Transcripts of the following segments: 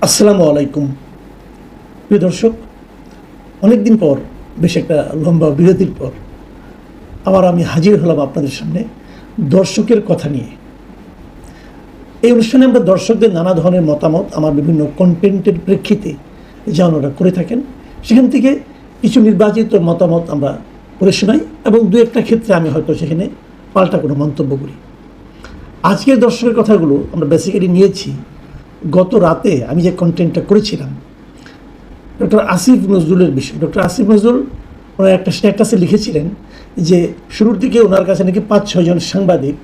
আসসালামু আলাইকুম প্রিয় দর্শক, অনেকদিন পর, বেশ একটা লম্বা বিরতির পর আবার আমি হাজির হলাম আপনাদের সামনে দর্শকের কথা নিয়ে। এই অনুষ্ঠানে আমরা দর্শকদের নানা ধরনের মতামত আমার বিভিন্ন কন্টেন্টের প্রেক্ষিতে যা ওনারা করে থাকেন সেখান থেকে কিছু নির্বাচিত মতামত আমরা পড়ে শোনাই এবং দু একটা ক্ষেত্রে আমি হয়তো সেখানে পাল্টা কোনো মন্তব্য করি। আজকের দর্শকের কথাগুলো আমরা বেসিক্যালি নিয়েছি গত রাতে আমি যে কন্টেন্টটা করেছিলাম ডক্টর আসিফ নজরুলের বিষয়। ডক্টর আসিফ নজরুল ওনার একটা স্ট্যাটাসে লিখেছিলেন যে শুরুর দিকে ওনার কাছে নাকি 5-6 জন সাংবাদিক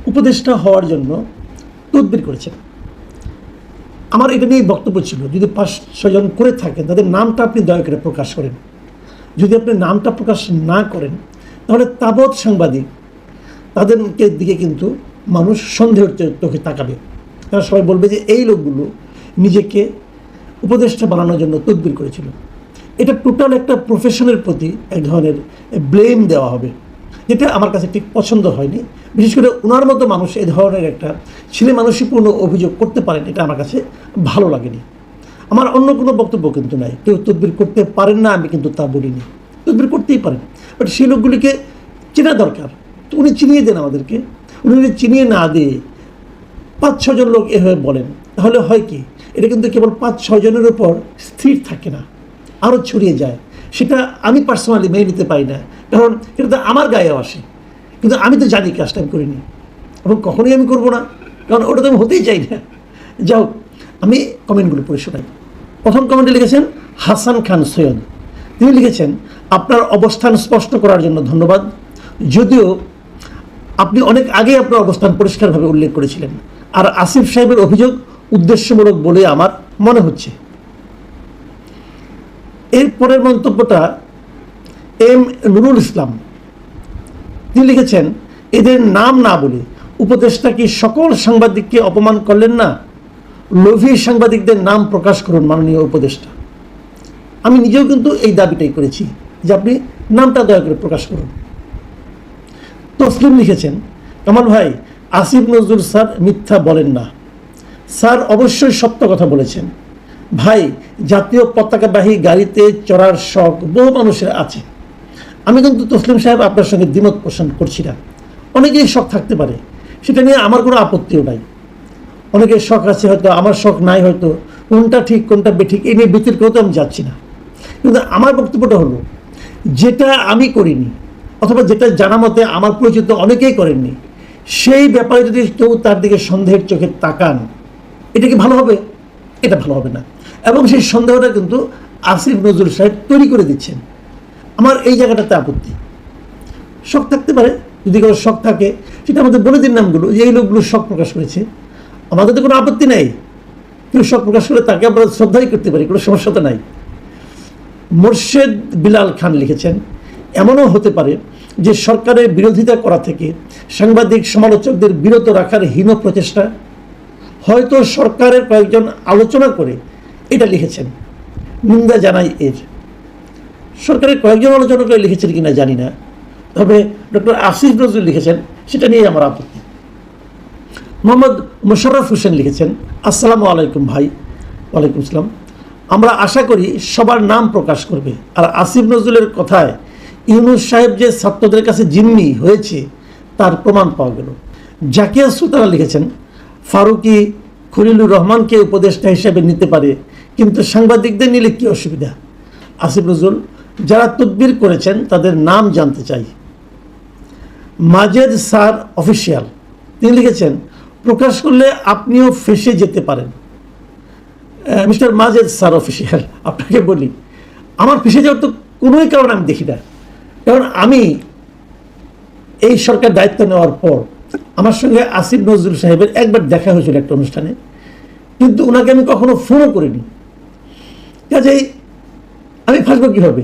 উপদেষ্টা হওয়ার জন্য তদবির করেছেন। আমার এটা নিয়ে বক্তব্য ছিল, যদি 5-6 জন করে থাকেন তাদের নামটা আপনি দয়া করে প্রকাশ করেন। যদি আপনি নামটা প্রকাশ না করেন তাহলে তাবৎ সাংবাদিক তাদেরকে দিকে কিন্তু মানুষ সন্দেহের চোখে তাকাবে। তারা সবাই বলবে যে এই লোকগুলো নিজেকে উপদেষ্টা বানানোর জন্য তদবির করেছিল। এটা টোটাল একটা প্রফেশনের প্রতি এক ধরনের ব্লেম দেওয়া হবে, যেটা আমার কাছে ঠিক পছন্দ হয়নি। বিশেষ করে ওনার মতো মানুষ এই ধরনের একটা ছেলে মানুষীপূর্ণ অভিযোগ করতে পারেন, এটা আমার কাছে ভালো লাগেনি। আমার অন্য কোনো বক্তব্য কিন্তু নাই, কেউ তদবির করতে পারেন না আমি কিন্তু তা বলিনি, তদবির করতেই পারেন, বাট সেই লোকগুলিকে চেনা দরকার। তো উনি চিনিয়ে দেন আমাদেরকে। উনি যদি চিনিয়ে না দিয়ে 5-6 জন লোক এভাবে বলেন তাহলে হয় কি, এটা কিন্তু কেবল 5-6 জনের উপর স্থির থাকে না, আরও ছড়িয়ে যায়। সেটা আমি পার্সোনালি মেনে নিতে পারি না, কারণ এটা তো আমার গায়েও আসে। কিন্তু আমি তো জানি কাজটা আমি করিনি এবং কখনোই আমি করবো না, কারণ ওটা তো আমি হতেই চাই না। যাও, আমি কমেন্টগুলো পড়ে শোনাই। প্রথম কমেন্টে লিখেছেন হাসান খান সৈয়দ। তিনি লিখেছেন, আপনার অবস্থান স্পষ্ট করার জন্য ধন্যবাদ, যদিও আপনি অনেক আগে আপনার অবস্থান পরিষ্কারভাবে উল্লেখ করেছিলেন, আর আসিফ সাহেবের অভিযোগ উদ্দেশ্যমূলক বলে আমার মনে হচ্ছে। এর পরের মন্তব্যটা এম নুরুল ইসলাম। তিনি লিখেছেন, এদের নাম না বলে উপদেষ্টা কি সকল সাংবাদিককে অপমান করলেন না? লোভী সাংবাদিকদের নাম প্রকাশ করুন মাননীয় উপদেষ্টা। আমি নিজেও কিন্তু এই দাবিটাই করেছি যে আপনি নামটা দয়া করে প্রকাশ করুন। তসলিম লিখেছেন, কামাল ভাই, আসিফ নজরুল স্যার মিথ্যা বলেন না, স্যার অবশ্যই সত্য কথা বলেছেন। ভাই, জাতীয় পতাকাবাহী গাড়িতে চড়ার শখ বহু মানুষের আছে। আমি কিন্তু তসলিম সাহেব আপনার সঙ্গে দ্বিমত পোষণ করছি না। অনেকেই শখ থাকতে পারে, সেটা নিয়ে আমার কোনো আপত্তিও নাই। অনেকের শখ আছে, হয়তো আমার শখ নাই, হয়তো কোনটা ঠিক কোনটা বেঠিক এই নিয়ে বিতর্কেও তো আমি যাচ্ছি না। কিন্তু আমার বক্তব্যটা হলো, যেটা আমি করিনি অথবা যেটা জানা মতে আমার পরিচিত অনেকেই করেননি, সেই ব্যাপারে যদি কেউ তার দিকে সন্দেহের চোখে তাকান, এটা কি ভালো হবে? এটা ভালো হবে না। এবং সেই সন্দেহটা কিন্তু আসিফ নজরুল সাহেব তৈরি করে দিচ্ছেন। আমার এই জায়গাটাতে আপত্তি। শখ থাকতে পারে, যদি কারো শখ থাকে সেটা আমাদের বলে দিন নামগুলো, যে এই লোকগুলো শখ প্রকাশ করেছে, আমাদের তো কোনো আপত্তি নেই। কেউ শখ প্রকাশ করে তাকে আমরা শ্রদ্ধাই করতে পারি, কোনো সমস্যা তো নাই। মোর্শেদ বিলাল খান লিখেছেন, এমনও হতে পারে যে সরকারের বিরোধিতা করা থেকে সাংবাদিক সমালোচকদের বিরত রাখার হীন প্রচেষ্টা। হয়তো সরকারের কয়েকজন আলোচনা করে এটা লিখেছেন, নিন্দা জানাই এর। সরকারের কয়েকজন আলোচনা করে লিখেছেন কিনা জানি না, তবে ডক্টর আসিফ নজরুল লিখেছেন, সেটা নিয়ে আমার আপত্তি। মোহাম্মদ মোশাররফ হোসেন লিখেছেন, আসসালামু আলাইকুম ভাই। ওয়ালাইকুম আসসালাম। আমরা আশা করি সবার নাম প্রকাশ করবে। আর আসিফ নজরুলের কথায় ইউনূস সাহেব যে ছাত্রদের কাছে জিম্মি হয়েছে তার প্রমাণ পাওয়া গেল। জাকিয়া সুলতানা লিখেছেন, ফারুকি খলিলুর রহমানকে উপদেষ্টা হিসেবে নিতে পারে, কিন্তু সাংবাদিকদের নিলে কী অসুবিধা? আসিফ নজরুল, যারা তদবির করেছেন তাদের নাম জানতে চাই। মাজেদ স্যার অফিসিয়াল, তিনি লিখেছেন, প্রকাশ করলে আপনিও ফেঁসে যেতে পারেন। মিস্টার মাজেদ স্যার অফিসিয়াল, আপনাকে বলি, আমার ফেঁসে যাওয়ার তো কোনোই কারণ আমি দেখি না। কারণ আমি এই সরকার দায়িত্ব নেওয়ার পর আমার সঙ্গে আসিফ নজরুল সাহেবের একবার দেখা হয়েছিল একটা অনুষ্ঠানে, কিন্তু ওনাকে আমি কখনো ফোনও করিনি। কাজেই আমি ফাঁসবো কীভাবে?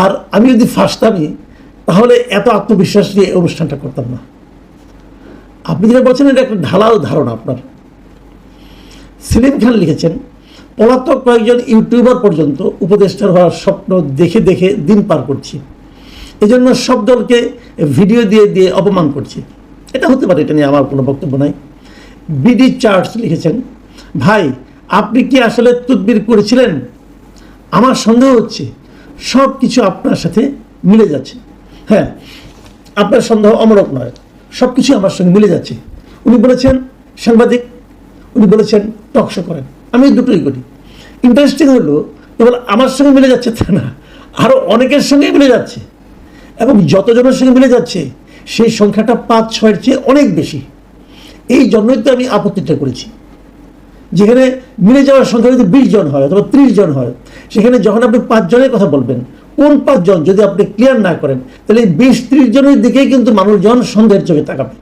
আর আমি যদি ফাঁসতামই তাহলে এত আত্মবিশ্বাস নিয়ে এই অনুষ্ঠানটা করতাম না। আপনি যেটা বলছেন এটা একটা ঢালাও ধারণা আপনার। সেলিম খান লিখেছেন, পলাতক কয়েকজন ইউটিউবার পর্যন্ত উপদেষ্টার হওয়ার স্বপ্ন দেখে দেখে দিন পার করছি, এজন্য সব দলকে ভিডিও দিয়ে দিয়ে অপমান করছি। এটা হতে পারে, এটা নিয়ে আমার কোনো বক্তব্য নাই। বিডি চার্টস লিখেছেন, ভাই আপনি কি আসলে তদবির করেছিলেন? আমার সন্দেহ হচ্ছে সব কিছু আপনার সাথে মিলে যাচ্ছে। হ্যাঁ, আপনার সন্দেহ অমূলক নয়, সব কিছু আমার সঙ্গে মিলে যাচ্ছে। উনি বলেছেন সাংবাদিক, উনি বলেছেন টকশো করেন, আমি দুটোই করি। ইন্টারেস্টিং হলো কেবল আমার সঙ্গে মিলে যাচ্ছে তা না, আরও অনেকের সঙ্গে মিলে যাচ্ছে, এবং যতজনের সঙ্গে মিলে যাচ্ছে সেই সংখ্যাটা 5-6-এর চেয়ে অনেক বেশি। এই জন্যই তো আমি আপত্তিটা করেছি। যেখানে মিলে যাওয়ার সংখ্যা যদি 20 জন হয় অথবা 30 জন হয়, সেখানে যখন আপনি 5 জনের কথা বলবেন, কোন 5 জন যদি আপনি ক্লিয়ার না করেন, তাহলে এই 20-30 জনের দিকেই কিন্তু মানুষজন সন্দেহের চোখে তাকাবে।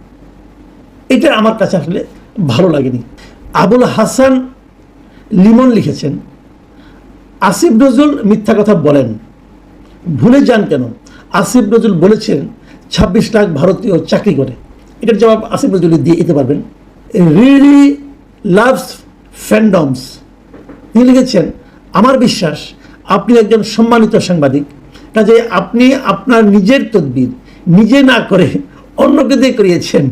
এটা আমার কাছে আসলে ভালো লাগেনি। আবুল হাসান লিমন লিখেছেন, আসিফ নজরুল মিথ্যা কথা বলেন, ভুলে যান কেন? আসিফ নজরুল বলেছেন 26 লাখ ভারতীয় চাকরি করে। এটার জবাব আসিফ নজরুল দিয়ে দিতে পারবেন। রিলি লাভস ফ্যান্ডমস, তিনি লিখেছেন, আমার বিশ্বাস আপনি একজন সম্মানিত সাংবাদিক, কাজে আপনি আপনার নিজের তদবির নিজে না করে অন্যকে দিয়ে করিয়েছেন।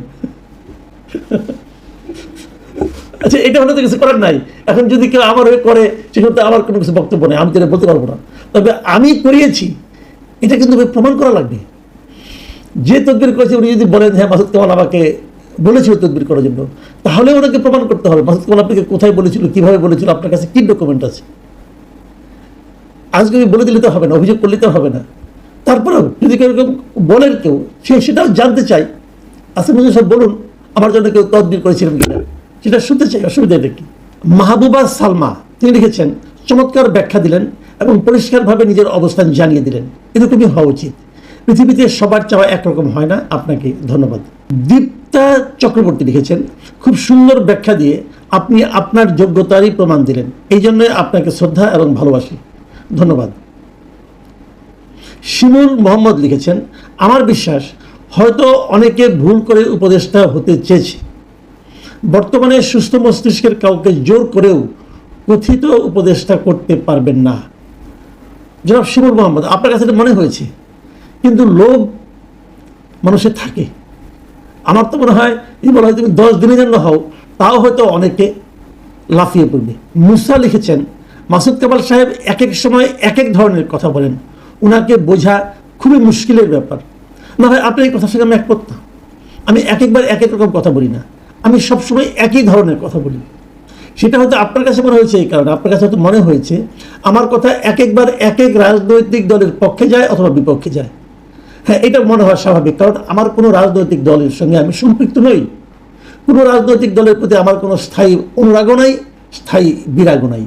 আচ্ছা, এটা হলে তো কিছু করার নাই। এখন যদি কেউ আমার হয়ে করে, সেক্ষেত্রে আমার কোনো কিছু বক্তব্য নেই, আমি যেটা বলতে পারবো না। তবে আমি করিয়েছি এটা কিন্তু প্রমাণ করা লাগবে। যে তদবির করেছে উনি যদি বলেন হ্যাঁ মাসুদ কামাল আমাকে বলেছিল তদবির করার জন্য, তাহলে ওনাকে প্রমাণ করতে হবে মাসুদ কামাল আপনাকে কোথায় বলেছিল, কিভাবে বলেছিল, আপনার কাছে কি ডকুমেন্ট আছে। আজকে বলে দিলে তো হবে না, অভিযোগ করলে তো হবে না। তারপরেও যদি কেউ বলেন কেউ, সেটাও জানতে চাই। আসিফ নজরুল সাহেব বলুন আমার জন্য কেউ তদবির করেছিলেন কিনা, সেটা শুনতে চাই, অসুবিধা কি? মাহবুবা সালমা তিনি লিখেছেন, চমৎকার ব্যাখ্যা দিলেন এবং পরিষ্কারভাবে নিজের অবস্থান জানিয়ে দিলেন। এরকমই হওয়া উচিত। পৃথিবীতে সবার চাওয়া একরকম হয় না। আপনাকে ধন্যবাদ। দীপ্তা চক্রবর্তী লিখেছেন, খুব সুন্দর ব্যাখ্যা দিয়ে আপনি আপনার যোগ্যতারই প্রমাণ দিলেন, এই জন্য আপনাকে শ্রদ্ধা এবং ভালোবাসি। ধন্যবাদ। শিমুল মোহাম্মদ লিখেছেন, আমার বিশ্বাস হয়তো অনেকে ভুল করে উপদেষ্টা হতে চেয়েছে। বর্তমানে সুস্থ মস্তিষ্কের কাউকে জোর করেও কথিত উপদেষ্টা করতে পারবেন না। জনাব শিমুল মোহাম্মদ, আপনার কাছে মনে হয়েছে, কিন্তু লোভ মানুষের থাকে। আমার তো মনে হয় বলা হয় তুমি 10 দিনের জন্য হও, তাও হয়তো অনেকে লাফিয়ে পড়বে। মুসা লিখেছেন, মাসুদ কামাল সাহেব এক এক সময় এক এক ধরনের কথা বলেন, ওনাকে বোঝা খুবই মুশকিলের ব্যাপার। না হয় আপনার এই কথার সঙ্গে আমি একমত না। আমি এক একবার এক এক রকম কথা বলি না, আমি সবসময় একই ধরনের কথা বলি। সেটা হয়তো আপনার কাছে মনে হয়েছে এই কারণে, আপনার কাছে হয়তো মনে হয়েছে আমার কথা এক একবার এক এক রাজনৈতিক দলের পক্ষে যায় অথবা বিপক্ষে যায়। হ্যাঁ, এটা মনে হয় স্বাভাবিক, কারণ আমার কোনো রাজনৈতিক দলের সঙ্গে আমি সম্পৃক্ত নই। কোনো রাজনৈতিক দলের প্রতি আমার কোনো স্থায়ী অনুরাগও নাই, স্থায়ী বিরাগও নাই।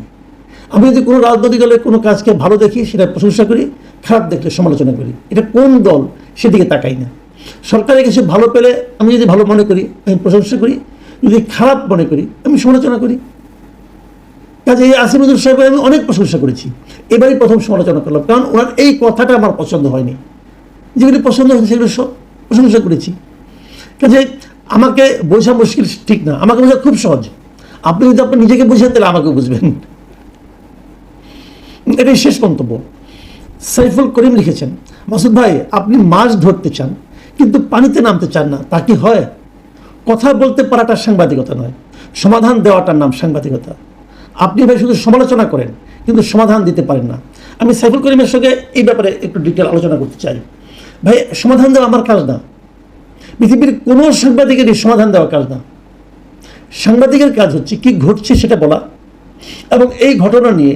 আমি যদি কোনো রাজনৈতিক দলের কোনো কাজকে ভালো দেখি সেটা প্রশংসা করি, খারাপ দেখলে সমালোচনা করি। এটা কোন দল সেদিকে তাকাই না। সরকারের কিছু ভালো পেলে আমি যদি ভালো মনে করি আমি প্রশংসা করি, যদি খারাপ মনে করি আমি সমালোচনা করি। কাজে এই আসিফ নজরুল সাহেবের আমি অনেক প্রশংসা করেছি, এবারই প্রথম সমালোচনা করলাম, কারণ ওনার এই কথাটা আমার পছন্দ হয়নি। যেগুলি পছন্দ হয়েছে সেগুলো সব প্রশংসা করেছি। কাজে আমাকে বোঝা মুশকিল ঠিক না, আমাকে বোঝা খুব সহজ। আপনি যদি আপনি নিজেকে বুঝেন তাহলে আমাকে বুঝবেন। এটাই শেষ মন্তব্য। সাইফুল করিম লিখেছেন, মাসুদ ভাই আপনি মাছ ধরতে চান কিন্তু পানিতে নামতে চান না, তা কি হয়? কথা বলতে পারাটা সাংবাদিকতা নয়, সমাধান দেওয়াটার নাম সাংবাদিকতা। আপনি ভাই শুধু সমালোচনা করেন কিন্তু সমাধান দিতে পারেন না। আমি সাইফুল করিমের সঙ্গে এই ব্যাপারে একটু ডিটেল আলোচনা করতে চাই। ভাই, সমাধান দেওয়া আমার কাজ না, পৃথিবীর কোনো সাংবাদিকেরই সমাধান দেওয়া কাজ না। সাংবাদিকের কাজ হচ্ছে কি ঘটছে সেটা বলা এবং এই ঘটনা নিয়ে